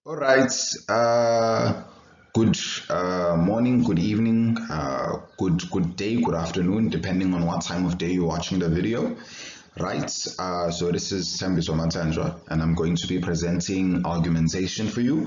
All right. Good morning, good evening, good day, good afternoon, depending on what time of day you're watching the video. Right. So this is Tembiso Matanjwa, and I'm going to be presenting argumentation for you.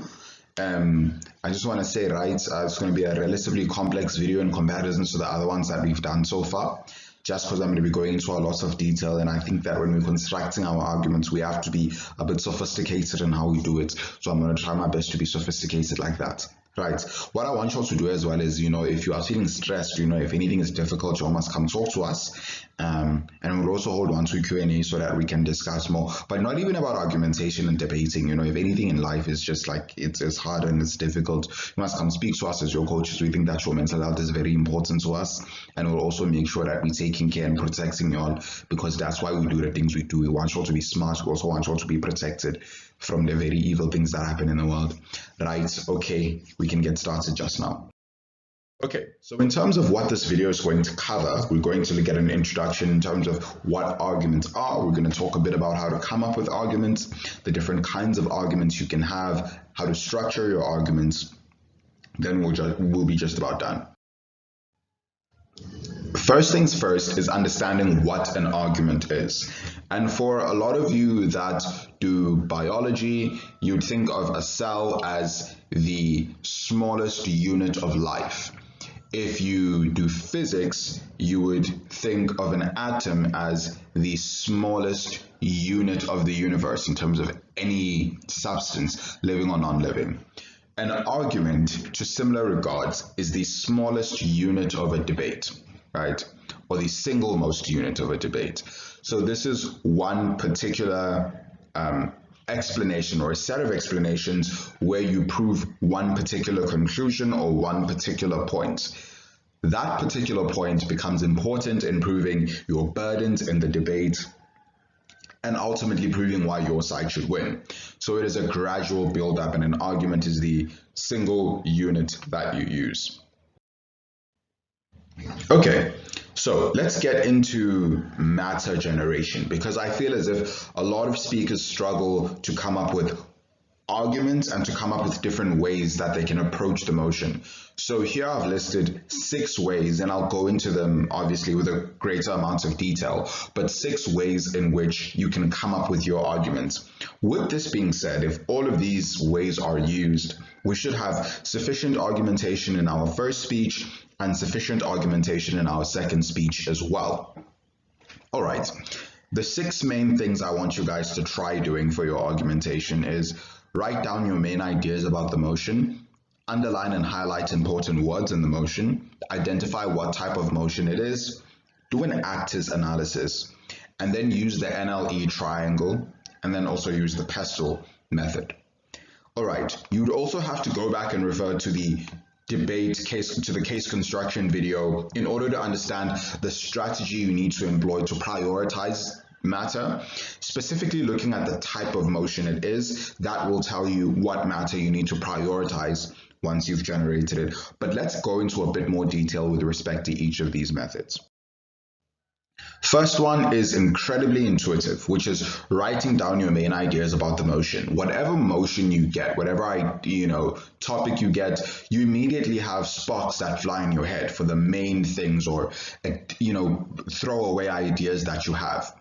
I just want to say, right, it's going to be a relatively complex video in comparison to the other ones that we've done so far, just because I'm going to be going into a lot of detail, and I think that when we're constructing our arguments, we have to be a bit sophisticated in how we do it. So I'm going to try my best to be sophisticated like that. Right. What I want you all to do as well is, if you are feeling stressed, if anything is difficult, you all must come talk to us. And we'll also hold on to Q&A so that we can discuss more, but not even about argumentation and debating. If anything in life is just like it's hard and it's difficult, you must come speak to us as your coaches. We think that your mental health is very important to us, and we'll also make sure that we're taking care and protecting y'all, because that's why we do the things we do. We want y'all to be smart. We also want y'all to be protected from the very evil things that happen in the world. Right? Okay, we can get started just now. Okay, so in terms of what this video is going to cover, we're going to look at an introduction in terms of what arguments are. We're going to talk a bit about how to come up with arguments, the different kinds of arguments you can have, how to structure your arguments. Then we'll be just about done. First things first is understanding what an argument is. And for a lot of you that do biology, you'd think of a cell as the smallest unit of life. If you do physics, you would think of an atom as the smallest unit of the universe in terms of any substance, living or non-living. An argument, to similar regards, is the smallest unit of a debate, right? Or the single most unit of a debate. So this is one particular explanation or a set of explanations where you prove one particular conclusion or one particular point. That particular point becomes important in proving your burdens in the debate and ultimately proving why your side should win. So it is a gradual build-up, and an argument is the single unit that you use. Okay, so let's get into matter generation, because I feel as if a lot of speakers struggle to come up with arguments and to come up with different ways that they can approach the motion. So here I've listed 6 ways, and I'll go into them obviously with a greater amount of detail, but 6 ways in which you can come up with your arguments. With this being said, if all of these ways are used, we should have sufficient argumentation in our first speech and sufficient argumentation in our second speech as well. All right, the 6 main things I want you guys to try doing for your argumentation is write down your main ideas about the motion, underline and highlight important words in the motion, identify what type of motion it is, do an actors analysis, and then use the NLE triangle, and then also use the PESTEL method. All right, you'd also have to go back and refer to the case construction video in order to understand the strategy you need to employ to prioritize matter, specifically looking at the type of motion it is. That will tell you what matter you need to prioritize once you've generated it. But let's go into a bit more detail with respect to each of these methods. First one is incredibly intuitive, which is writing down your main ideas about the motion. Whatever motion you get, whatever topic you get, you immediately have sparks that fly in your head for the main things or throwaway ideas that you have.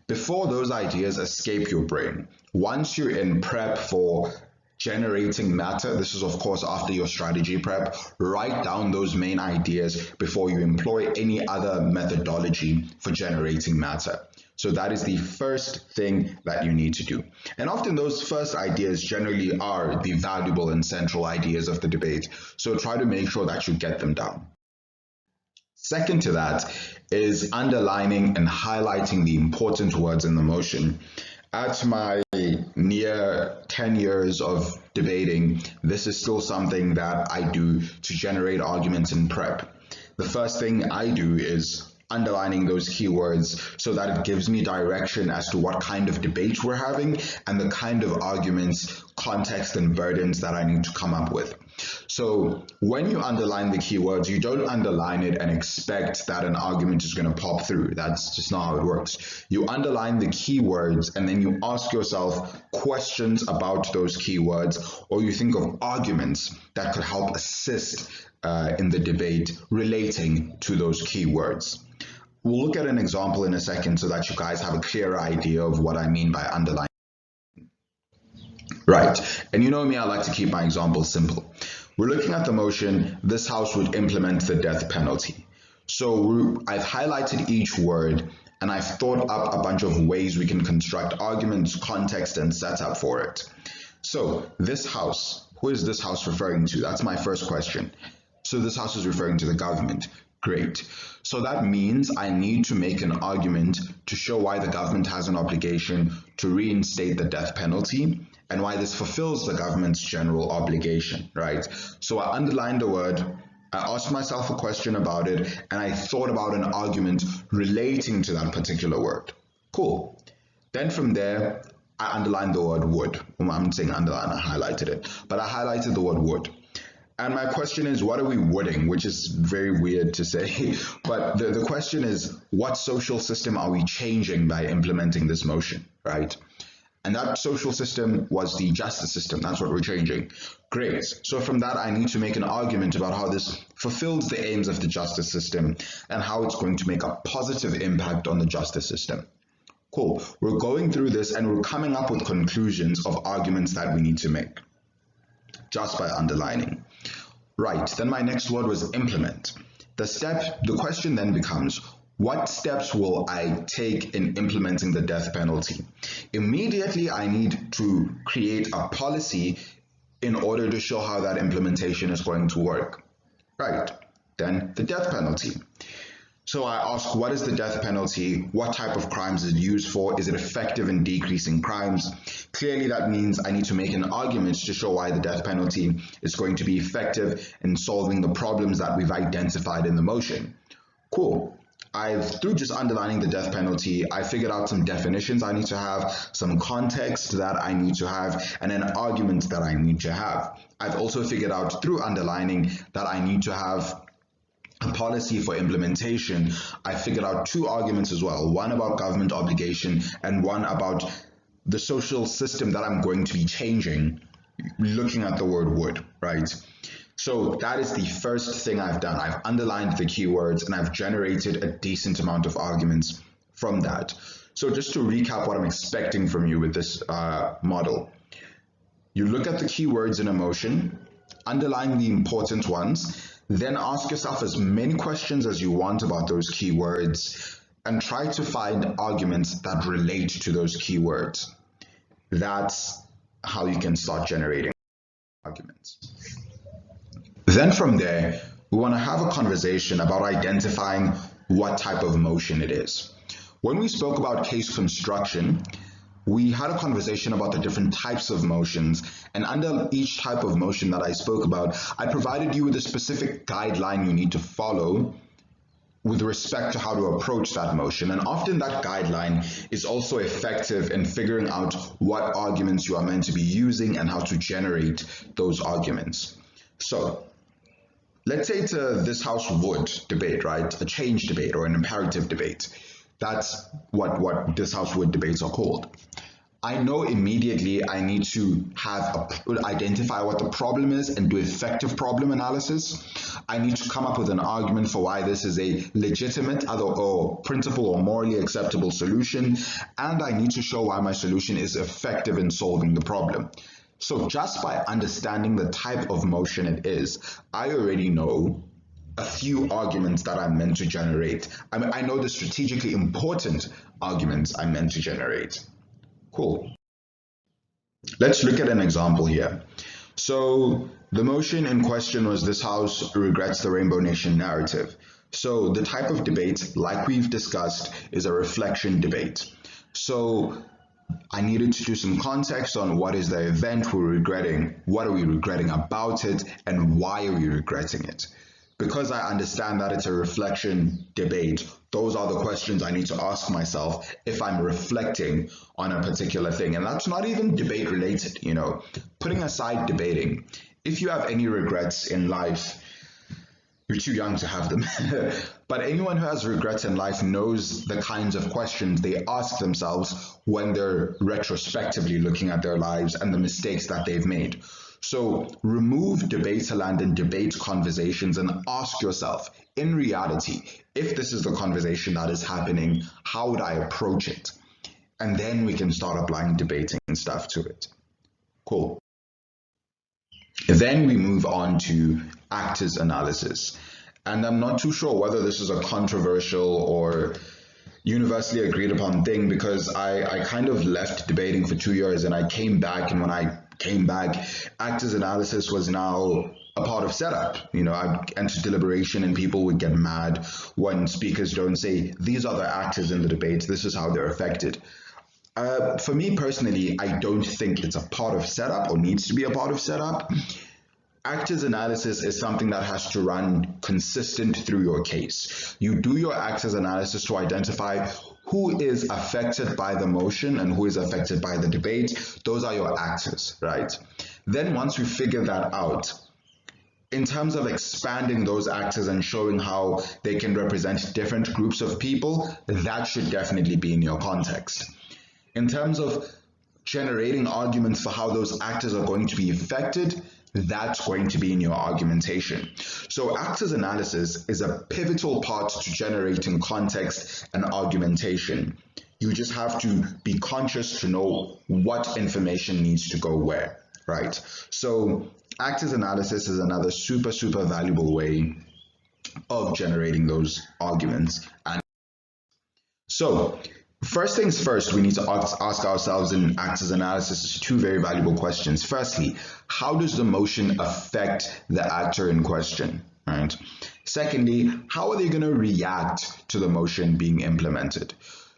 Before those ideas escape your brain, once you're in prep for generating matter, this is of course after your strategy prep, write down those main ideas before you employ any other methodology for generating matter. So that is the first thing that you need to do. And often those first ideas generally are the valuable and central ideas of the debate. So try to make sure that you get them down. Second to that is underlining and highlighting the important words in the motion. At my near 10 years of debating, this is still something that I do to generate arguments in prep. The first thing I do is underlining those keywords so that it gives me direction as to what kind of debate we're having and the kind of arguments, context, and burdens that I need to come up with. So when you underline the keywords, you don't underline it and expect that an argument is going to pop through. That's just not how it works. You underline the keywords and then you ask yourself questions about those keywords, or you think of arguments that could help assist in the debate relating to those keywords. We'll look at an example in a second so that you guys have a clearer idea of what I mean by underlining. Right, and you know me, I like to keep my examples simple. We're looking at the motion, this house would implement the death penalty. So I've highlighted each word and I've thought up a bunch of ways we can construct arguments, context, and setup for it. So this house, who is this house referring to? That's my first question. So this house is referring to the government. Great. So that means I need to make an argument to show why the government has an obligation to reinstate the death penalty and why this fulfills the government's general obligation, right? So I underlined the word, I asked myself a question about it, and I thought about an argument relating to that particular word. Cool. Then from there, I underlined the word would. Well, I'm saying underline, I highlighted it, but I highlighted the word would. And my question is, what are we wooding? Which is very weird to say, but the question is, what social system are we changing by implementing this motion, right? And that social system was the justice system. That's what we're changing. Great. So from that, I need to make an argument about how this fulfills the aims of the justice system and how it's going to make a positive impact on the justice system. Cool. We're going through this and we're coming up with conclusions of arguments that we need to make just by underlining. Right. Then my next word was implement. The question then becomes, what steps will I take in implementing the death penalty? Immediately, I need to create a policy in order to show how that implementation is going to work. Right, then the death penalty. So I ask, what is the death penalty? What type of crimes is it used for? Is it effective in decreasing crimes? Clearly, that means I need to make an argument to show why the death penalty is going to be effective in solving the problems that we've identified in the motion. Cool. Through just underlining the death penalty, I figured out some definitions I need to have, some context that I need to have, and an argument that I need to have. I've also figured out through underlining that I need to have a policy for implementation. I figured out two arguments as well, one about government obligation and one about the social system that I'm going to be changing, looking at the word would, right? So that is the first thing I've done. I've underlined the keywords and I've generated a decent amount of arguments from that. So just to recap what I'm expecting from you with this model, you look at the keywords in a motion, underline the important ones, then ask yourself as many questions as you want about those keywords and try to find arguments that relate to those keywords. That's how you can start generating arguments. Then from there, we want to have a conversation about identifying what type of motion it is. When we spoke about case construction, we had a conversation about the different types of motions, and under each type of motion that I spoke about, I provided you with a specific guideline you need to follow with respect to how to approach that motion. And often that guideline is also effective in figuring out what arguments you are meant to be using and how to generate those arguments. So let's say it's a this house would debate, right? A change debate or an imperative debate. That's what this house would debates are called. I know immediately I need to identify what the problem is and do effective problem analysis. I need to come up with an argument for why this is a legitimate or principle or morally acceptable solution, and I need to show why my solution is effective in solving the problem. So just by understanding the type of motion it is, I already know a few arguments that I'm meant to generate. I know the strategically important arguments I'm meant to generate. Cool. Let's look at an example here. So the motion in question was this house regrets the Rainbow Nation narrative. So the type of debate, like we've discussed, is a reflection debate. So I needed to do some context on what is the event we're regretting, what are we regretting about it, and why are we regretting it. Because I understand that it's a reflection debate, those are the questions I need to ask myself if I'm reflecting on a particular thing. And that's not even debate related, you know. Putting aside debating, if you have any regrets in life, you're too young to have them. But anyone who has regrets in life knows the kinds of questions they ask themselves when they're retrospectively looking at their lives and the mistakes that they've made. So remove debaterland and debate conversations and ask yourself, in reality, if this is the conversation that is happening, how would I approach it? And then we can start applying debating stuff to it. Cool. Then we move on to actors analysis. And I'm not too sure whether this is a controversial or universally agreed upon thing, because I kind of left debating for 2 years and I came back, and when I came back, actors analysis was now a part of setup. I'd enter deliberation and people would get mad when speakers don't say, these are the actors in the debate, this is how they're affected. For me personally, I don't think it's a part of setup or needs to be a part of setup. Actors analysis is something that has to run consistent through your case. You do your actors analysis to identify who is affected by the motion and who is affected by the debate. Those are your actors, right? Then once we figure that out, in terms of expanding those actors and showing how they can represent different groups of people, that should definitely be in your context. In terms of generating arguments for how those actors are going to be affected, that's going to be in your argumentation. So actors analysis is a pivotal part to generating context and argumentation. You just have to be conscious to know what information needs to go where, right? So actors analysis is another super valuable way of generating those arguments. And so first things first, we need to ask ourselves in actors analysis 2 very valuable questions. Firstly, how does the motion affect the actor in question, right? Secondly, how are they going to react to the motion being implemented?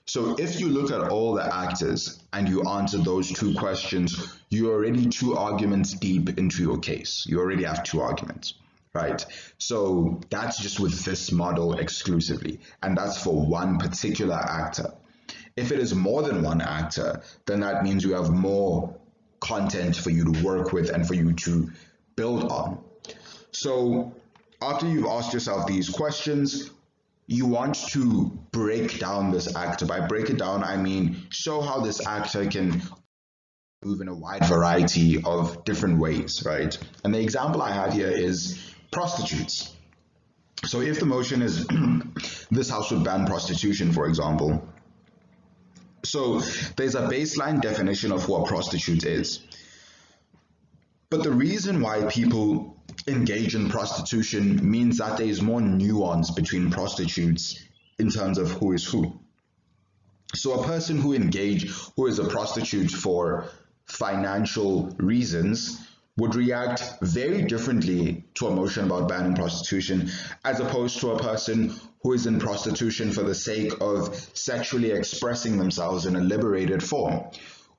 So if you look at all the actors and you answer those 2 questions, you're already 2 arguments deep into your case. You already have 2 arguments, right? So that's just with this model exclusively, and that's for one particular actor. If it is more than one actor, then that means you have more content for you to work with and for you to build on. So after you've asked yourself these questions, you want to break down this actor. By break it down, I mean show how this actor can move in a wide variety of different ways, right? And the example I have here is prostitutes. So if the motion is this house would ban prostitution, for example, so there's a baseline definition of what a prostitute is. But the reason why people engage in prostitution means that there is more nuance between prostitutes in terms of who is who. So a person who is a prostitute for financial reasons would react very differently to a motion about banning prostitution as opposed to a person who is in prostitution for the sake of sexually expressing themselves in a liberated form.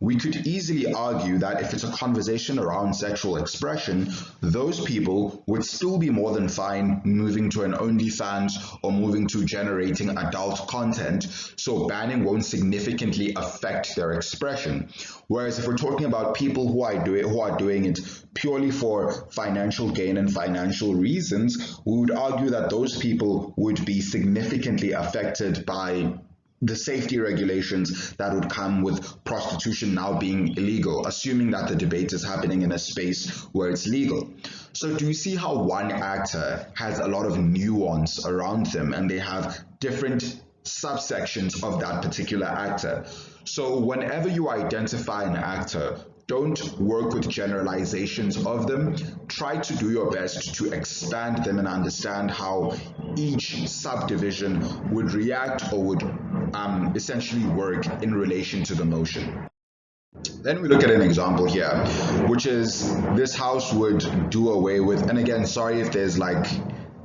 We could easily argue that if it's a conversation around sexual expression, those people would still be more than fine moving to an OnlyFans or moving to generating adult content, so banning won't significantly affect their expression. Whereas if we're talking about people who are doing it purely for financial gain and financial reasons, we would argue that those people would be significantly affected by the safety regulations that would come with prostitution now being illegal, assuming that the debate is happening in a space where it's legal. So do you see how one actor has a lot of nuance around them and they have different subsections of that particular actor? So whenever you identify an actor, don't work with generalizations of them. Try to do your best to expand them and understand how each subdivision would react or would essentially work in relation to the motion. Then we look at an example here, which is this house would do away with, and again, sorry if there's like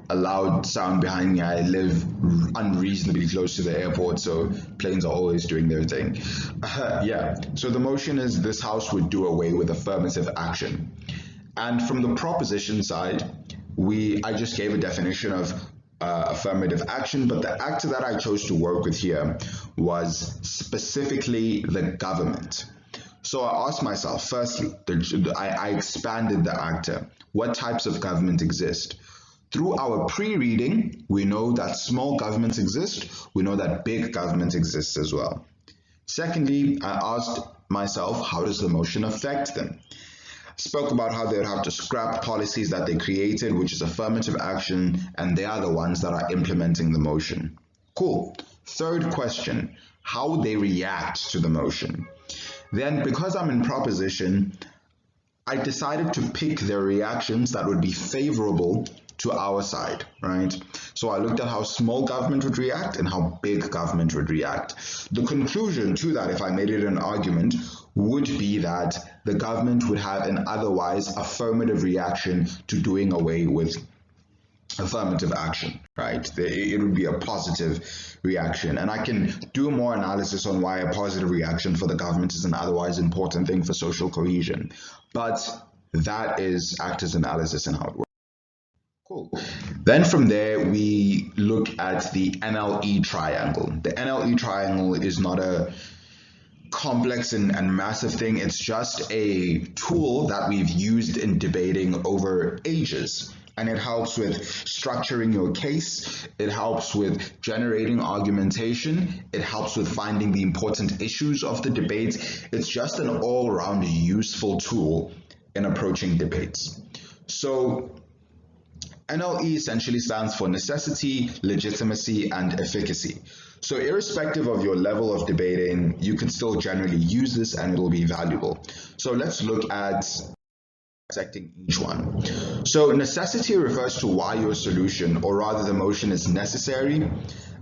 a loud sound behind me. I live unreasonably close to the airport, so planes are always doing their thing. Yeah, so the motion is this house would do away with affirmative action. And from the proposition side, I just gave a definition of affirmative action, but the actor that I chose to work with here was specifically the government. So I asked myself, firstly, I expanded the actor. What types of government exist? Through our pre-reading, we know that small governments exist. We know that big government exists as well. Secondly, I asked myself, how does the motion affect them? Spoke about how they would have to scrap policies that they created, which is affirmative action, and they are the ones that are implementing the motion. Cool. Third question, how would they react to the motion? Then, because I'm in proposition, I decided to pick their reactions that would be favorable to our side, right? So I looked at how small government would react and how big government would react. The conclusion to that, if I made it an argument, would be that the government would have an otherwise affirmative reaction to doing away with affirmative action, right? It would be a positive reaction. And I can do more analysis on why a positive reaction for the government is an otherwise important thing for social cohesion. But that is actors analysis and how it works. Cool. Then from there, we look at the NLE triangle. The NLE triangle is not a complex and massive thing. It's just a tool that we've used in debating over ages. And it helps with structuring your case. It helps with generating argumentation. It helps with finding the important issues of the debate. It's just an all-around useful tool in approaching debates. So NLE essentially stands for necessity, legitimacy, and efficacy. So irrespective of your level of debating, you can still generally use this and it'll be valuable. So let's look at dissecting each one. So necessity refers to why your solution, or rather the motion, is necessary.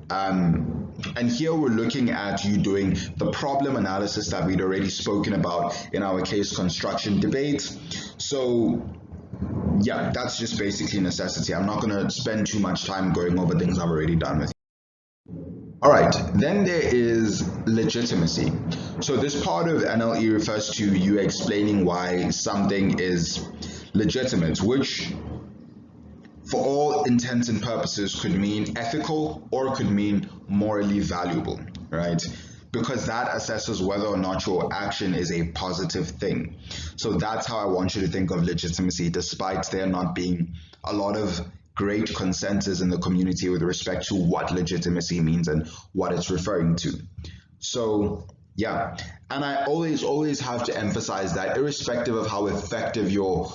And here we're looking at you doing the problem analysis that we'd already spoken about in our case construction debate. So yeah, that's just basically necessity. I'm not going to spend too much time going over things I've already done with you. All right, then there is legitimacy. So this part of NLE refers to you explaining why something is legitimate, which for all intents and purposes could mean ethical or could mean morally valuable, right? Because that assesses whether or not your action is a positive thing. So that's how I want you to think of legitimacy, despite there not being a lot of great consensus in the community with respect to what legitimacy means and what it's referring to. So yeah, and I always have to emphasize that irrespective of how effective your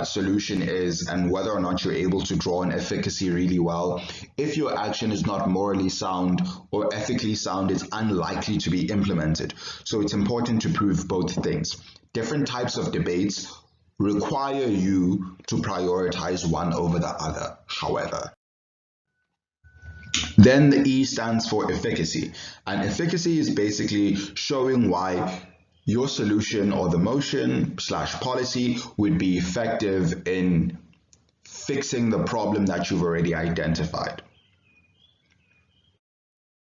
solution is and whether or not you're able to draw an efficacy really well, if your action is not morally sound or ethically sound, it's unlikely to be implemented. So it's important to prove both things. Different types of debates require you to prioritize one over the other, however. Then the E stands for efficacy, and efficacy is basically showing why your solution or the motion / policy would be effective in fixing the problem that you've already identified.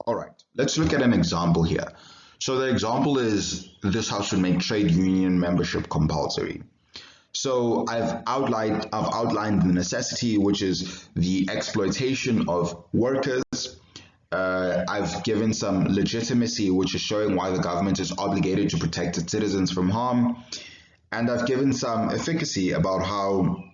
All right, let's look at an example here. So the example is this house would make trade union membership compulsory. So I've outlined the necessity, which is the exploitation of workers. I've given some legitimacy, which is showing why the government is obligated to protect its citizens from harm. And I've given some efficacy about how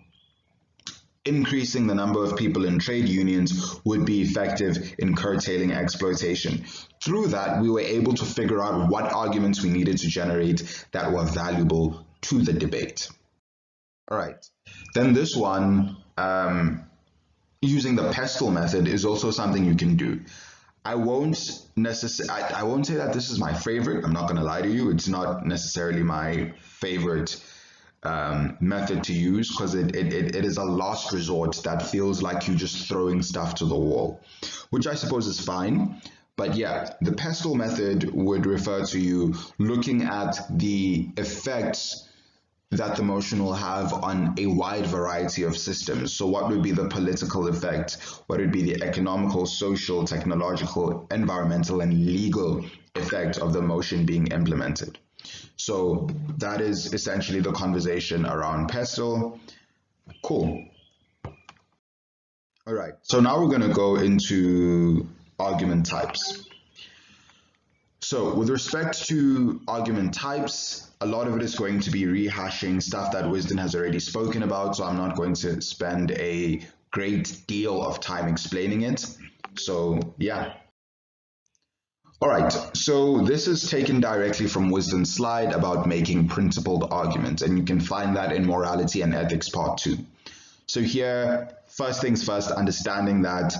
increasing the number of people in trade unions would be effective in curtailing exploitation. Through that, we were able to figure out what arguments we needed to generate that were valuable to the debate. All right, then this one, using the PESTEL method, is also something you can do. I won't say that this is my favorite. I'm not going to lie to you. It's not necessarily my favorite method to use because it is a last resort that feels like you're just throwing stuff to the wall, which I suppose is fine. But yeah, the PESTEL method would refer to you looking at the effects that the motion will have on a wide variety of systems. So what would be the political effect? What would be the economical, social, technological, environmental, and legal effect of the motion being implemented? So that is essentially the conversation around PESTEL. Cool. All right, so now we're going to go into argument types. So with respect to argument types, a lot of it is going to be rehashing stuff that Wisdom has already spoken about, so I'm not going to spend a great deal of time explaining it. So yeah. All right, so this is taken directly from Wisdom's slide about making principled arguments, and you can find that in Morality and Ethics Part 2. So here, first things first, understanding that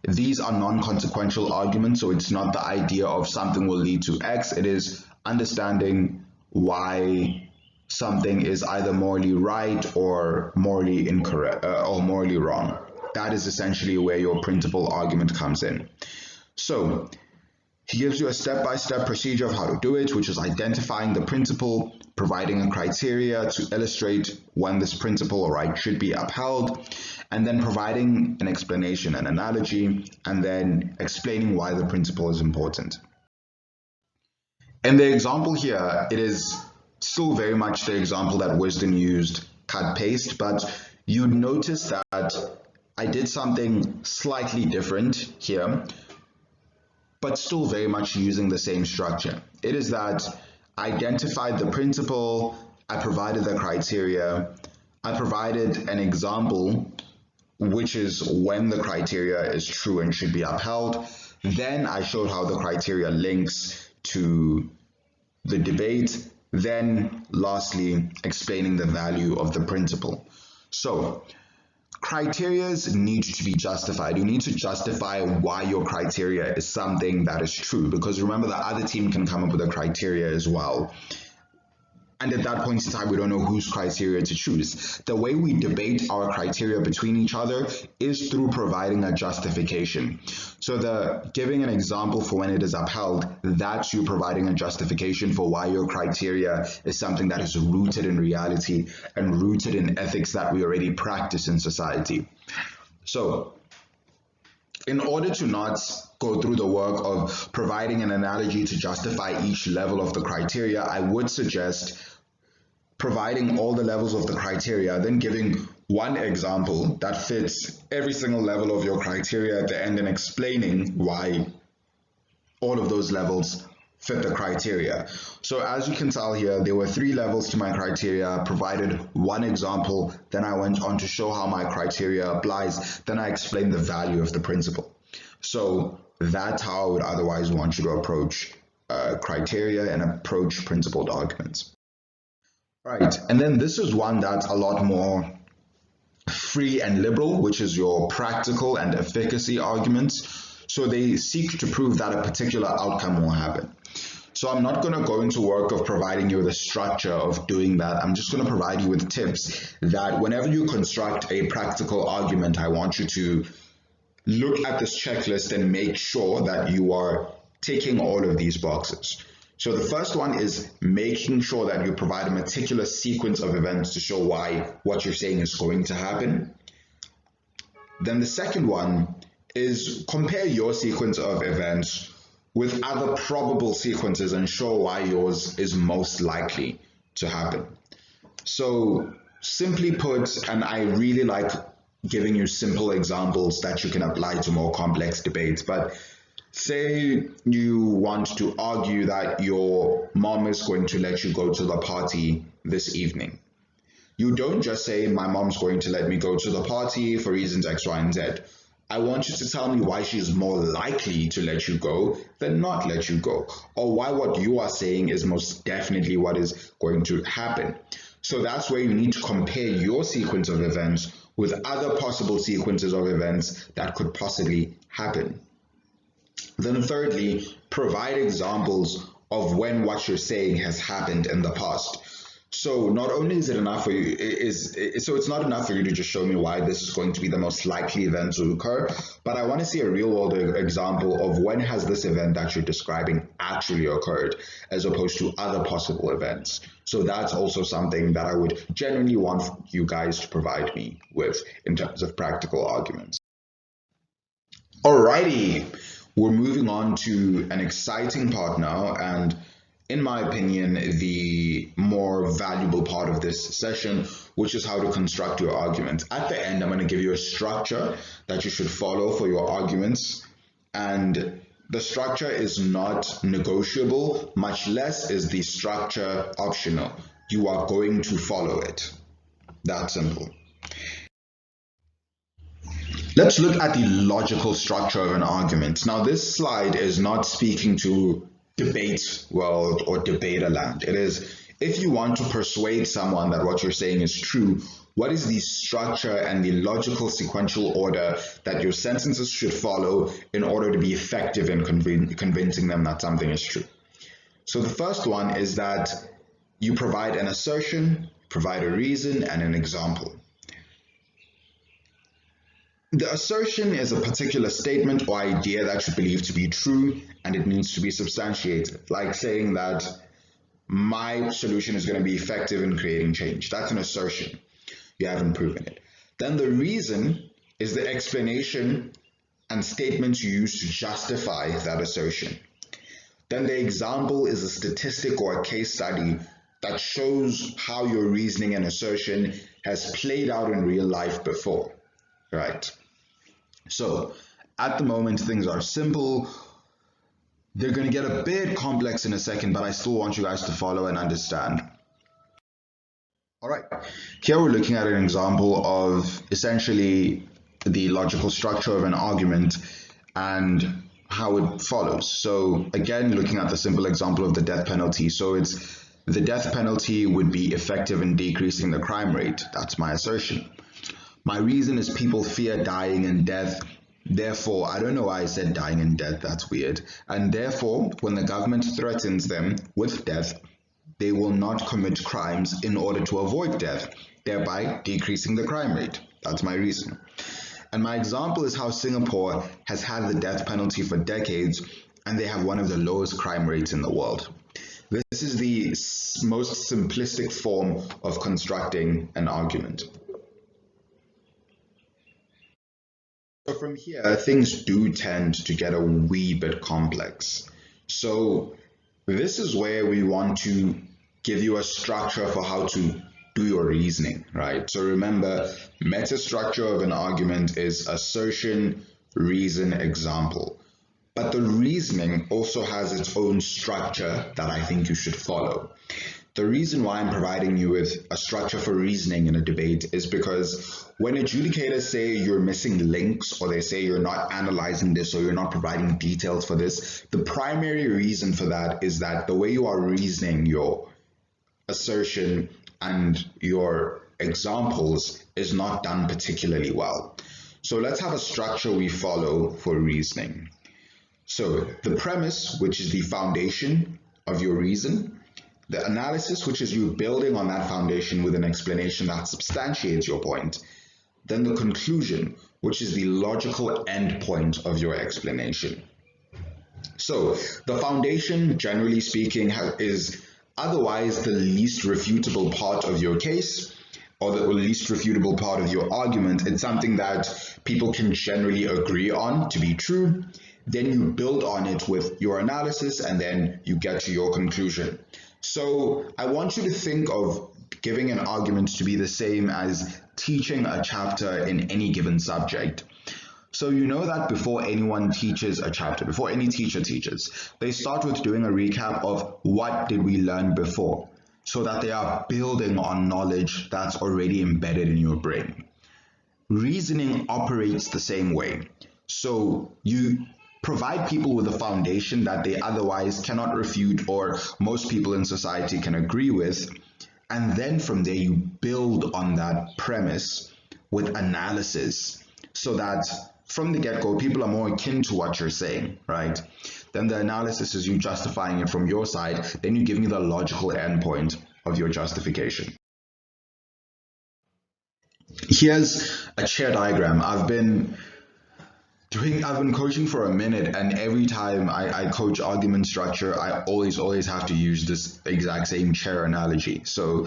these are non-consequential arguments, so it's not the idea of something will lead to X, it is understanding why something is either morally right or morally incorrect or morally wrong. That is essentially where your principled argument comes in. So he gives you a step-by-step procedure of how to do it, which is identifying the principle, providing a criteria to illustrate when this principle or right should be upheld, and then providing an explanation, an analogy, and then explaining why the principle is important. In the example here, it is still very much the example that Wisdom used, cut-paste, but you'd notice that I did something slightly different here, but still very much using the same structure. It is that I identified the principle, I provided the criteria, I provided an example, which is when the criteria is true and should be upheld. Then I showed how the criteria links to the debate. Then lastly, explaining the value of the principle. So criteria need to be justified. You need to justify why your criteria is something that is true, because remember the other team can come up with a criteria as well. And at that point in time, we don't know whose criteria to choose. The way we debate our criteria between each other is through providing a justification. So giving an example for when it is upheld, that's you providing a justification for why your criteria is something that is rooted in reality and rooted in ethics that we already practice in society. So in order to not go through the work of providing an analogy to justify each level of the criteria, I would suggest providing all the levels of the criteria, then giving one example that fits every single level of your criteria at the end and explaining why all of those levels fit the criteria. So as you can tell here, there were 3 levels to my criteria, provided one example, then I went on to show how my criteria applies, then I explained the value of the principle. So that's how I would otherwise want you to approach criteria and approach principled arguments. Right, and then this is one that's a lot more free and liberal, which is your practical and efficacy arguments. So they seek to prove that a particular outcome will happen. So I'm not going to go into work of providing you with a structure of doing that. I'm just going to provide you with tips that whenever you construct a practical argument, I want you to look at this checklist and make sure that you are ticking all of these boxes. So the first one is making sure that you provide a meticulous sequence of events to show why what you're saying is going to happen. Then the second one is compare your sequence of events with other probable sequences and show why yours is most likely to happen. So simply put, and I really like giving you simple examples that you can apply to more complex debates, but say you want to argue that your mom is going to let you go to the party this evening. You don't just say, my mom's going to let me go to the party for reasons X, Y, and Z. I want you to tell me why she's more likely to let you go than not let you go, or why what you are saying is most definitely what is going to happen. So that's where you need to compare your sequence of events with other possible sequences of events that could possibly happen. Then thirdly, provide examples of when what you're saying has happened in the past. So not only is it enough for you, it's not enough for you to just show me why this is going to be the most likely event to occur, but I want to see a real world example of when has this event that you're describing actually occurred, as opposed to other possible events. So that's also something that I would genuinely want you guys to provide me with in terms of practical arguments. Alrighty, we're moving on to an exciting part now, and in my opinion, the more valuable part of this session, which is how to construct your argument. At the end, I'm going to give you a structure that you should follow for your arguments, and The structure is not negotiable, much less is the structure optional. You are going to follow it. That simple. Let's look at the logical structure of an argument. Now, this slide is not speaking to debate world or debater land. It is, if you want to persuade someone that what you're saying is true, what is the structure and the logical sequential order that your sentences should follow in order to be effective in convincing them that something is true? So the first one is that you provide an assertion, provide a reason, and an example. The assertion is a particular statement or idea that you believe to be true, and it needs to be substantiated, like saying that my solution is going to be effective in creating change. That's an assertion. You haven't proven it. Then the reason is the explanation and statements you use to justify that assertion. Then the example is a statistic or a case study that shows how your reasoning and assertion has played out in real life before, right? So at the moment, things are simple. They're going to get a bit complex in a second, but I still want you guys to follow and understand. All right, here we're looking at an example of essentially the logical structure of an argument and how it follows. So again, looking at the simple example of the death penalty. So it's the death penalty would be effective in decreasing the crime rate. That's my assertion. My reason is people fear dying and death. Therefore, I don't know why I said dying and death, that's weird. And therefore, when the government threatens them with death, they will not commit crimes in order to avoid death, thereby decreasing the crime rate. That's my reason. And my example is how Singapore has had the death penalty for decades, and they have one of the lowest crime rates in the world. This is the most simplistic form of constructing an argument. So from here, things do tend to get a wee bit complex. So this is where we want to give you a structure for how to do your reasoning, right? So remember, meta structure of an argument is assertion, reason, example. But the reasoning also has its own structure that I think you should follow. The reason why I'm providing you with a structure for reasoning in a debate is because when adjudicators say you're missing links, or they say you're not analyzing this, or you're not providing details for this, the primary reason for that is that the way you are reasoning your assertion and your examples is not done particularly well. So let's have a structure we follow for reasoning. So the premise, which is the foundation of your reason, the analysis, which is you building on that foundation with an explanation that substantiates your point, then the conclusion, which is the logical endpoint of your explanation. So the foundation, generally speaking, is otherwise the least refutable part of your case, or the least refutable part of your argument. It's something that people can generally agree on to be true. Then you build on it with your analysis, and then you get to your conclusion. So I want you to think of giving an argument to be the same as teaching a chapter in any given subject. So you know that before anyone teaches a chapter, before any teacher teaches, they start with doing a recap of what did we learn before, so that they are building on knowledge that's already embedded in your brain. Reasoning operates the same way. So you provide people with a foundation that they otherwise cannot refute, or most people in society can agree with, and then from there you build on that premise with analysis, so that from the get-go people are more akin to what you're saying, right? Then the analysis is you justifying it from your side, then you give me the logical endpoint of your justification. Here's a chair diagram. I've been coaching for a minute, and every time I coach argument structure, I always have to use this exact same chair analogy. So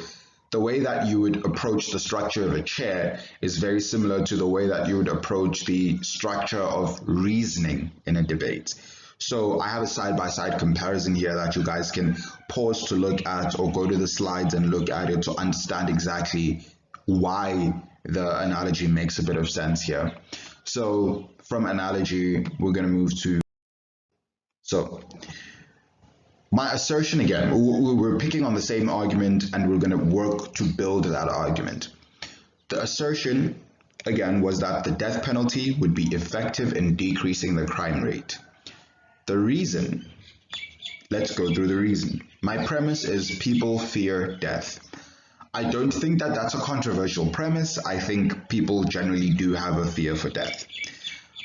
the way that you would approach the structure of a chair is very similar to the way that you would approach the structure of reasoning in a debate. So I have a side-by-side comparison here that you guys can pause to look at, or go to the slides and look at it to understand exactly why the analogy makes a bit of sense here. So from analogy, we're going to move to So my assertion again, we're picking on the same argument and we're going to work to build that argument. The assertion again was that the death penalty would be effective in decreasing the crime rate. The reason, let's go through the reason. My premise is people fear death. I don't think that that's a controversial premise. I think people generally do have a fear for death.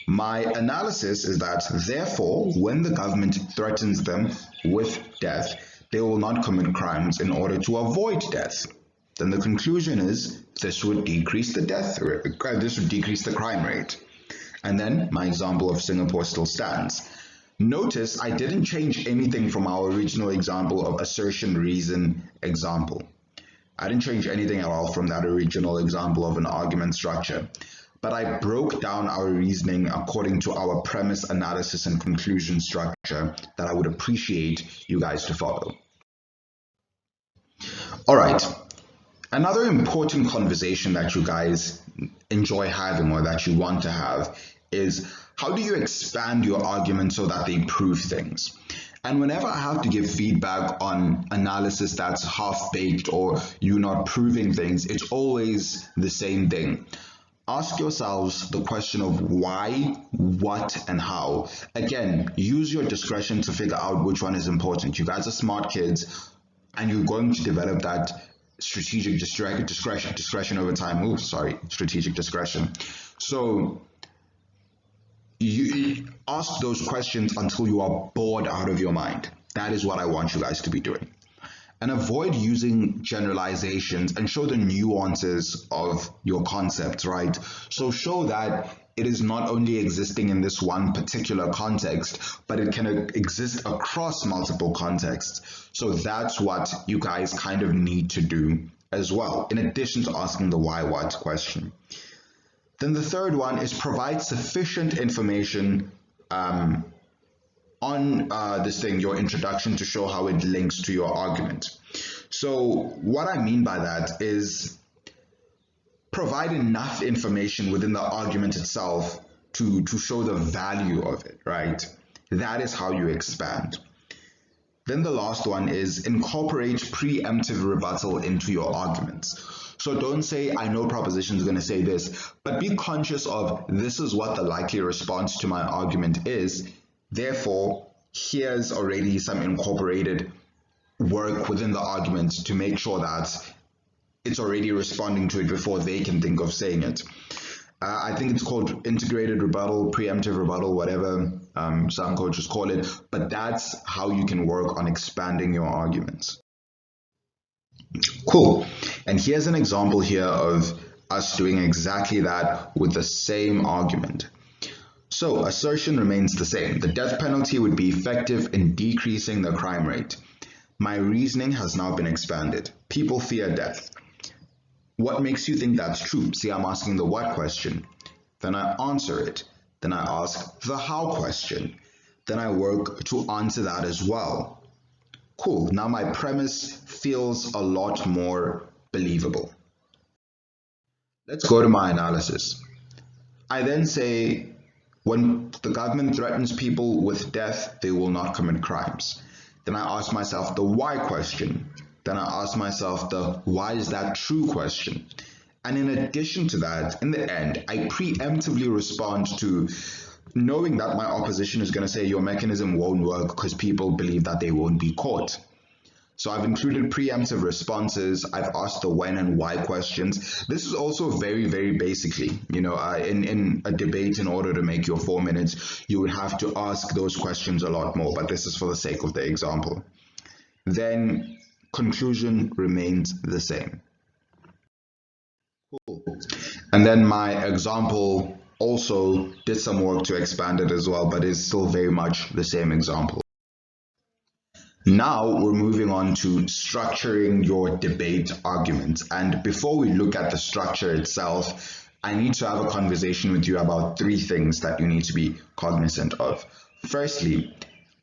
My analysis is that, therefore, when the government threatens them with death, they will not commit crimes in order to avoid death. Then the conclusion is this would decrease the death rate, this would decrease the crime rate. And then my example of Singapore still stands. Notice I didn't change anything from our original example of assertion, reason, example. I didn't change anything at all from that original example of an argument structure. But I broke down our reasoning according to our premise, analysis, and conclusion structure that I would appreciate you guys to follow. All right, another important conversation that you guys enjoy having or that you want to have is how do you expand your argument so that they prove things? And whenever I have to give feedback on analysis that's half-baked or you not proving things, it's always the same thing. Ask yourselves the question of why, what, and how. Again, use your discretion to figure out which one is important. You guys are smart kids, and you're going to develop that strategic discretion over time. Strategic discretion. So you ask those questions until you are bored out of your mind. That is what I want you guys to be doing. And avoid using generalizations and show the nuances of your concepts, right? So show that it is not only existing in this one particular context, but it can exist across multiple contexts. So that's what you guys kind of need to do as well, in addition to asking the why, what question. Then the third one is provide sufficient information on this thing, your introduction, to show how it links to your argument. So what I mean by that is provide enough information within the argument itself to show the value of it, right? That is how you expand. Then the last one is incorporate preemptive rebuttal into your arguments. So don't say, I know proposition is going to say this, but be conscious of this is what the likely response to my argument is. Therefore, here's already some incorporated work within the argument to make sure that it's already responding to it before they can think of saying it. I think it's called integrated rebuttal, preemptive rebuttal, whatever some coaches call it, but that's how you can work on expanding your arguments. Cool. And here's an example here of us doing exactly that with the same argument. So assertion remains the same. The death penalty would be effective in decreasing the crime rate. My reasoning has now been expanded. People fear death. What makes you think that's true? See, I'm asking the what question. Then I answer it. Then I ask the how question. Then I work to answer that as well. Cool. Now my premise feels a lot more believable. Let's go to my analysis. I then say, when the government threatens people with death, they will not commit crimes. Then I ask myself the why question. Then I ask myself the why is that true question. And in addition to that, in the end, I preemptively respond to knowing that my opposition is going to say your mechanism won't work because people believe that they won't be caught. So I've included preemptive responses. I've asked the when and why questions. This is also very, very basically, in a debate, in order to make your 4 minutes, you would have to ask those questions a lot more, but this is for the sake of the example. Then conclusion remains the same. Cool. And then my example also did some work to expand it as well, but it's still very much the same example. Now we're moving on to structuring your debate arguments. And before we look at the structure itself, I need to have a conversation with you about 3 things that you need to be cognizant of. Firstly,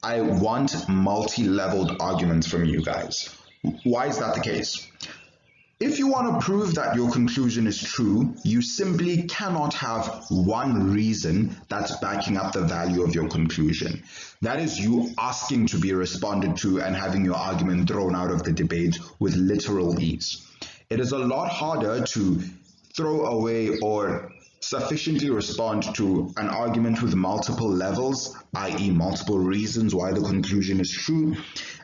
I want multi-leveled arguments from you guys. Why is that the case? If you want to prove that your conclusion is true, you simply cannot have one reason that's backing up the value of your conclusion. That is you asking to be responded to and having your argument thrown out of the debate with literal ease. It is a lot harder to throw away or sufficiently respond to an argument with multiple levels, i.e. multiple reasons why the conclusion is true,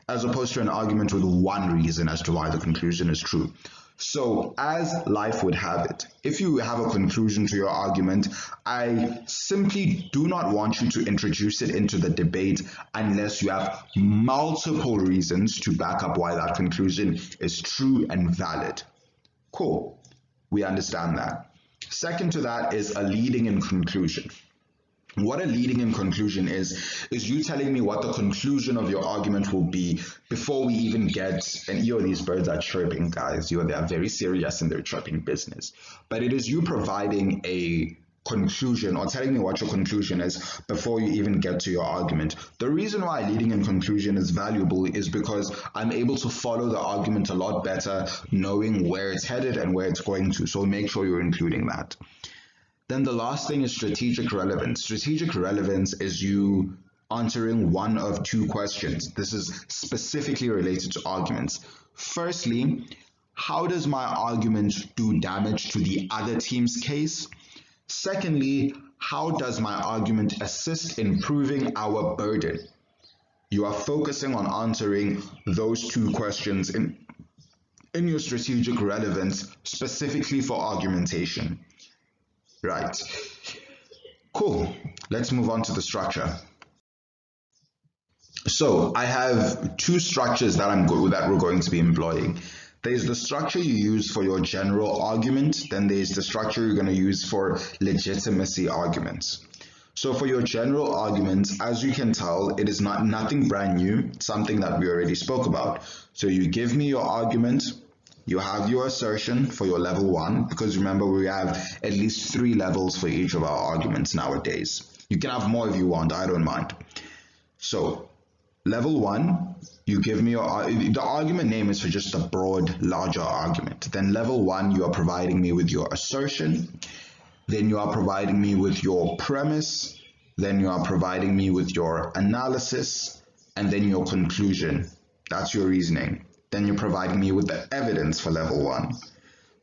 as opposed to an argument with one reason as to why the conclusion is true. So as life would have it, if you have a conclusion to your argument, I simply do not want you to introduce it into the debate unless you have multiple reasons to back up why that conclusion is true and valid. Cool, we understand that. Second to that is a leading in conclusion. What a leading in conclusion is you telling me what the conclusion of your argument will be before we even get, and these birds are chirping, guys, they are very serious in their chirping business. But it is you providing a conclusion or telling me what your conclusion is before you even get to your argument. The reason why leading in conclusion is valuable is because I'm able to follow the argument a lot better, knowing where it's headed and where it's going to. So make sure you're including that. Then the last thing is strategic relevance. Strategic relevance is you answering one of two questions. This is specifically related to arguments. Firstly, how does my argument do damage to the other team's case? Secondly, how does my argument assist in proving our burden? You are focusing on answering those two questions in your strategic relevance, specifically for argumentation. Right. Cool. Let's move on to the structure. So I have two structures that we're going to be employing. There's the structure you use for your general argument, then there's the structure you're going to use for legitimacy arguments. So for your general arguments, as you can tell, it is nothing brand new, something that we already spoke about. So you give me your argument, you have your assertion for your level 1, because remember we have at least 3 levels for each of our arguments nowadays. You can have more if you want, I don't mind. So level 1, you give me the argument name is for just a broad, larger argument. Then level 1, you are providing me with your assertion. Then you are providing me with your premise. Then you are providing me with your analysis. And then your conclusion. That's your reasoning. Then you're providing me with the evidence for level 1.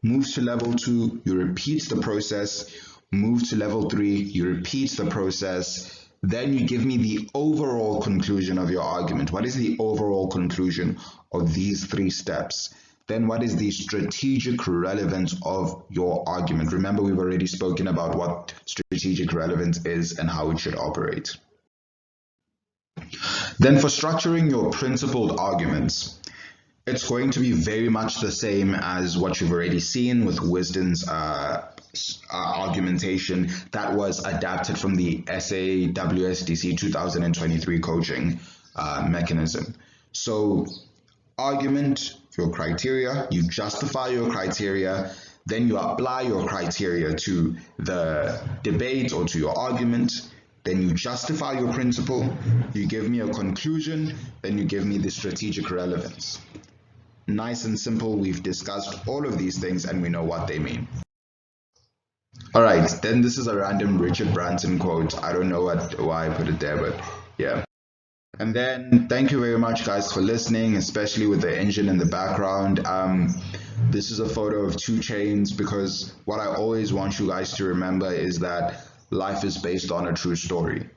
Move to level 2, you repeat the process. Move to level 3, you repeat the process. Then you give me the overall conclusion of your argument. What is the overall conclusion of these 3 steps? Then what is the strategic relevance of your argument? Remember, we've already spoken about what strategic relevance is and how it should operate. Then for structuring your principled arguments, it's going to be very much the same as what you've already seen with Wisden's argumentation that was adapted from the SAWSDC 2023 coaching mechanism. So argument, your criteria, you justify your criteria, then you apply your criteria to the debate or to your argument, then you justify your principle, you give me a conclusion, then you give me the strategic relevance. Nice and simple, we've discussed all of these things and we know what they mean. All right, then this is a random Richard Branson quote. I don't know why I put it there, but yeah. And then thank you very much guys for listening, especially with the engine in the background. This is a photo of 2 Chainz because what I always want you guys to remember is that life is based on a true story.